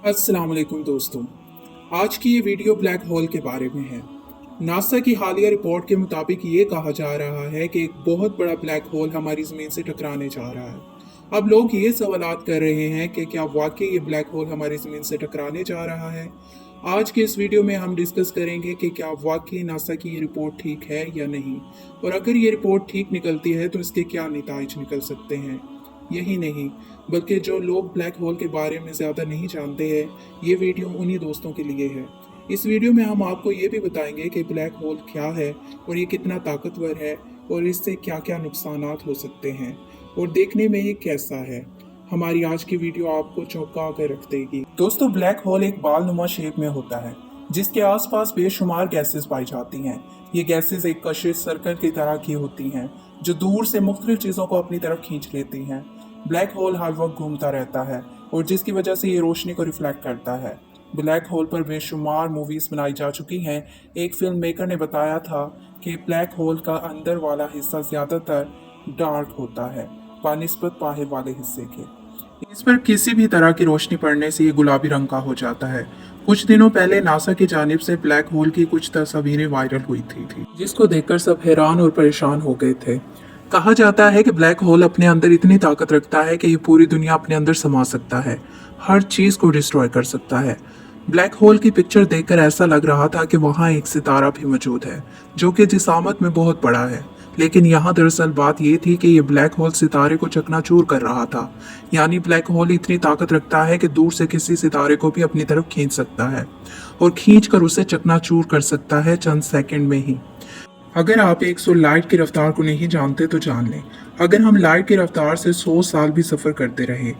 अस्सलाम वालेकुम दोस्तों। आज की ये वीडियो ब्लैक होल के बारे में है। नासा की हालिया रिपोर्ट के मुताबिक ये कहा जा रहा है कि एक बहुत बड़ा ब्लैक होल हमारी ज़मीन से टकराने जा रहा है। अब लोग ये सवालात कर रहे हैं कि क्या वाकई ये ब्लैक होल हमारी ज़मीन से टकराने जा रहा है। आज के इस वीडियो में हम डिस्कस करेंगे कि क्या वाकई नासा की ये रिपोर्ट ठीक है या नहीं, और अगर ये रिपोर्ट ठीक निकलती है तो इसके क्या नतीजे निकल सकते हैं। यही नहीं बल्कि जो लोग ब्लैक होल के बारे में ज़्यादा नहीं जानते हैं, ये वीडियो उन्हीं दोस्तों के लिए है। इस वीडियो में हम आपको ये भी बताएंगे कि ब्लैक होल क्या है और ये कितना ताकतवर है और इससे क्या क्या नुकसानात हो सकते हैं और देखने में ये कैसा है। हमारी आज की वीडियो आपको चौंका कर रख देगी। दोस्तों, ब्लैक होल एक बाल नुमा शेप में होता है जिसके आसपास बेशुमार गैसेस पाई जाती हैं। ये गैसेस एक कशिश सर्कल की तरह की होती हैं जो दूर से मुख्तलिफ चीज़ों को अपनी तरफ खींच लेती हैं। ब्लैक होल हर वक्त घूमता रहता है और जिसकी वजह से ये रोशनी को रिफ्लेक्ट करता है। ब्लैक होल पर बेशुमार मूवीज़ बनाई जा चुकी हैं। एक फिल्म मेकर ने बताया था कि ब्लैक होल का अंदर वाला हिस्सा ज़्यादातर डार्क होता है बानिस्बत बाहर वाले हिस्से के। इस पर किसी भी तरह की रोशनी पड़ने से ये गुलाबी रंग का हो जाता है। कुछ दिनों पहले नासा की जानिब से ब्लैक होल की कुछ तस्वीरें वायरल हुई थी जिसको देखकर सब हैरान और परेशान हो गए थे। कहा जाता है कि ब्लैक होल अपने अंदर इतनी ताकत रखता है कि ये पूरी दुनिया अपने अंदर समा सकता है, हर चीज को डिस्ट्रॉय कर सकता है। ब्लैक होल की पिक्चर देखकर ऐसा लग रहा था कि वहाँ एक सितारा भी मौजूद है जो कि जिसामत में बहुत बड़ा है, लेकिन यहाँ दरअसल बात ये थी कि ये ब्लैक होल सितारे को चकनाचूर कर रहा था। यानी ब्लैक होल इतनी ताकत रखता है कि दूर से किसी सितारे को भी अपनी तरफ खींच सकता है और खींच कर उसे चकनाचूर कर सकता है चंद सेकंड में ही। अगर आप 100 लाइट की रफ्तार को नहीं जानते तो जान लें। अगर हम लाइट की रफ्तार से 100 साल भी सफ़र करते रहे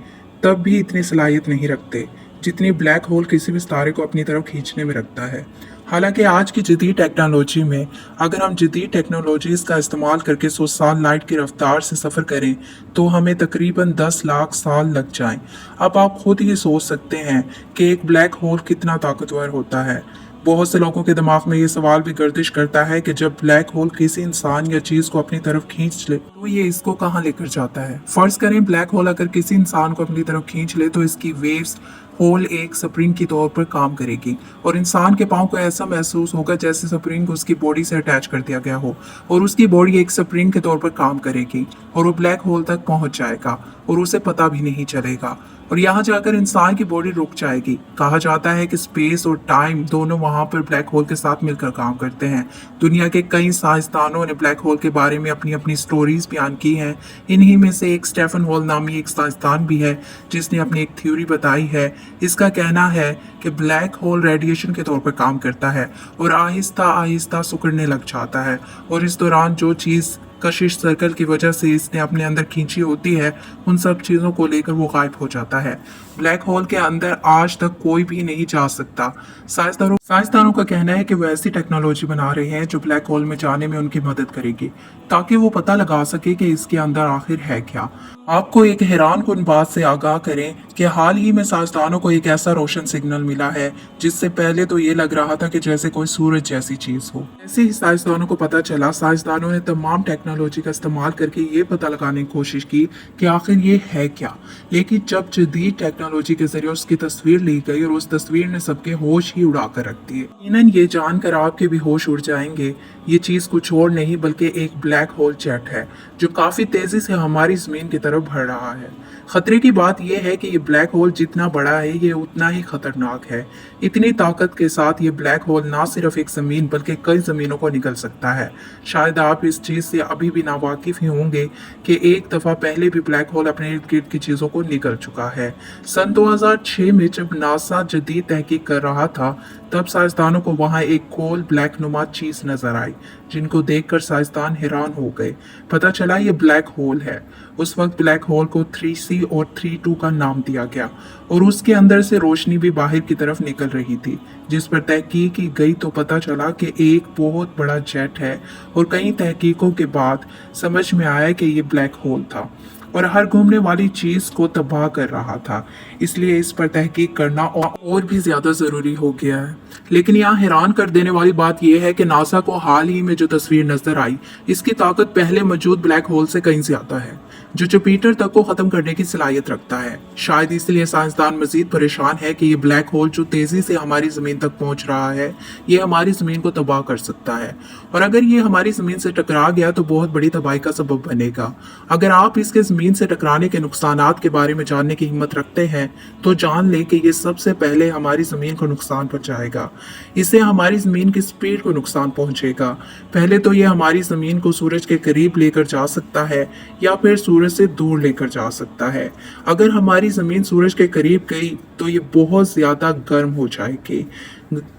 तब भी इतनी सलाहियत नहीं रखते जितनी ब्लैक होल किसी भी सितारे को अपनी तरफ खींचने में रखता है। हालांकि आज की जदीद टेक्नोलॉजी में अगर हम जदीद टेक्नोलॉजीज़ का इस्तेमाल करके 100 साल लाइट की रफ्तार से सफ़र करें तो हमें तकरीबन 10 लाख साल लग जाएं। अब आप खुद ही सोच सकते हैं कि एक ब्लैक होल कितना ताकतवर होता है। बहुत से लोगों के दिमाग में ये सवाल भी गर्दिश करता है कि जब ब्लैक होल किसी इंसान या चीज को अपनी तरफ खींच ले तो ये इसको कहाँ लेकर जाता है। फर्ज करें ब्लैक होल अगर किसी इंसान को अपनी तरफ खींच ले तो इसकी वेव्स होल एक स्प्रिंग के तौर पर काम करेगी और इंसान के पाँव को ऐसा महसूस होगा जैसे स्प्रिंग उसकी बॉडी से अटैच कर दिया गया हो और उसकी बॉडी एक स्प्रिंग के तौर पर काम करेगी और वो ब्लैक होल तक पहुंच जाएगा और उसे पता भी नहीं चलेगा और यहाँ जाकर इंसान की बॉडी रुक जाएगी। कहा जाता है कि स्पेस और टाइम दोनों वहाँ पर ब्लैक होल के साथ मिलकर काम करते हैं। दुनिया के कई साइंसदानों ने ब्लैक होल के बारे में अपनी अपनी स्टोरीज बयान की हैं। इन्हीं में से एक स्टेफन हॉल नामी एक साइंसदान भी है जिसने अपनी एक थ्योरी बताई है। इसका कहना है कि ब्लैक होल रेडिएशन के तौर पर काम करता है और आहिस्ता आहिस्ता सिकुड़ने लग जाता है और इस दौरान जो चीज़ कशिश सर्कल की वजह से इसने अपने अंदर खींची होती है उन सब चीज़ों को लेकर वो गायब हो जाता है। ब्लैक होल के अंदर आज तक कोई भी नहीं जा सकता। साइंसदानों का कहना है कि वो ऐसी टेक्नोलॉजी बना रहे हैं जो ब्लैक होल में जाने में उनकी मदद करेगी ताकि वो पता लगा सके कि इसके अंदर आखिर है क्या। आपको एक हैरान कुन बात से आगाह करें कि हाल ही में साइंसदानों को एक ऐसा रोशन सिग्नल मिला है जिससे पहले तो ये लग रहा था कि जैसे कोई सूरज जैसी चीज हो। जैसे ही साइंसदानों को पता चला, साइंसदानों ने तमाम टेक्नोलॉजी का इस्तेमाल करके ये पता लगाने की कोशिश की कि आखिर ये है क्या। लेकिन जब जदीद टेक्नोलॉजी के जरिए उसकी तस्वीर ली गई और उस तस्वीर ने सबके होश ही उड़ा कर रख दिए। यकीनन ये जानकर आपके भी होश उड़ जाएंगे, ये चीज कुछ और नहीं बल्कि एक ब्लैक होल जेट है जो काफी तेजी से हमारी जमीन की तरफ बढ़ रहा है। खतरे की बात यह है कि ये ब्लैक होल जितना बड़ा है ये उतना ही खतरनाक है। इतनी ताकत के साथ ये ब्लैक होल ना सिर्फ एक जमीन बल्कि कई जमीनों को निकल सकता है। शायद आप इस चीज से अभी भी नावाकिफ ही होंगे कि एक दफा पहले भी ब्लैक होल अपने इर्द गिर्द की चीजों को निकल चुका है। सन 2006 में जब नासा जदीद तहकीक कर रहा था तब साइंसदानों को वहां एक गोल ब्लैक नुमा चीज नजर आई जिनको देखकर साइंसदान हैरान हो गए। पता चला ये ब्लैक होल है। उस वक्त ब्लैक होल को 3C और 3.2 का नाम दिया गया और उसके अंदर से रोशनी भी बाहर की तरफ निकल रही थी, जिस पर तहकीक की गई तो पता चला कि एक बहुत बड़ा जेट है और कई तहकीकों के बाद समझ में आया कि ये ब्लैक होल था और हर घूमने वाली चीज को तबाह कर रहा था। इसलिए इस पर तहकीक करना और भी ज्यादा जरूरी हो गया है। लेकिन यहाँ हैरान कर देने वाली बात यह है कि नासा को हाल ही में जो तस्वीर नजर आई इसकी ताकत पहले मौजूद ब्लैक होल से कहीं ज्यादा है। जो जुपिटर तक को खत्म करने की सलाहियत रखता है। शायद इसलिए साइंसदान मजीद परेशान है कि ये ब्लैक होल जो तेजी से हमारी जमीन तक पहुंच रहा है, ये हमारी जमीन को तबाह कर सकता है, और अगर ये हमारी जमीन से टकरा गया तो बहुत बड़ी तबाही का सबब बनेगा। अगर आप इसके जमीन से टकराने के नुकसानात के बारे में जानने की हिम्मत रखते हैं तो जान लें कि ये सबसे पहले हमारी जमीन को नुकसान पहुंचाएगा। इससे हमारी जमीन की स्पीड को नुकसान पहुंचेगा। पहले तो ये हमारी जमीन को सूरज के करीब लेकर जा सकता है या फिर सूरज से दूर लेकर जा सकता है। अगर हमारी जमीन सूरज के करीब गई तो ये बहुत ज्यादा गर्म हो जाएगी,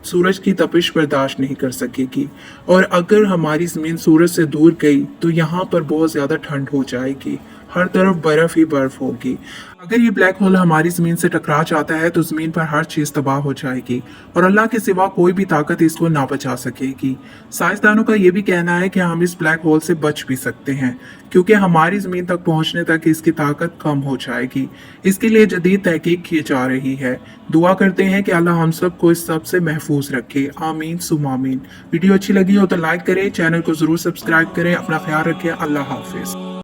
सूरज की तपिश बर्दाश्त नहीं कर सकेगी, और अगर हमारी जमीन सूरज से दूर गई तो यहाँ पर बहुत ज्यादा ठंड हो जाएगी, हर तरफ बर्फ ही बर्फ होगी। अगर ये ब्लैक होल हमारी जमीन से टकरा जाता है तो जमीन पर हर चीज तबाह हो जाएगी और अल्लाह के सिवा कोई भी ताकत इसको ना बचा सकेगी। साइंसदानों का ये भी कहना है कि हम इस ब्लैक होल से बच भी सकते हैं क्योंकि हमारी जमीन तक पहुंचने तक इसकी ताकत कम हो जाएगी। इसके लिए जदीद तहकीक की जा रही है। दुआ करते हैं कि अल्लाह हम सबको इस सब से महफूज रखे। आमीन सुम आमीन। वीडियो अच्छी लगी हो तो लाइक करें, चैनल को जरूर सब्सक्राइब करें। अपना ख्याल रखें। अल्लाह हाफिज।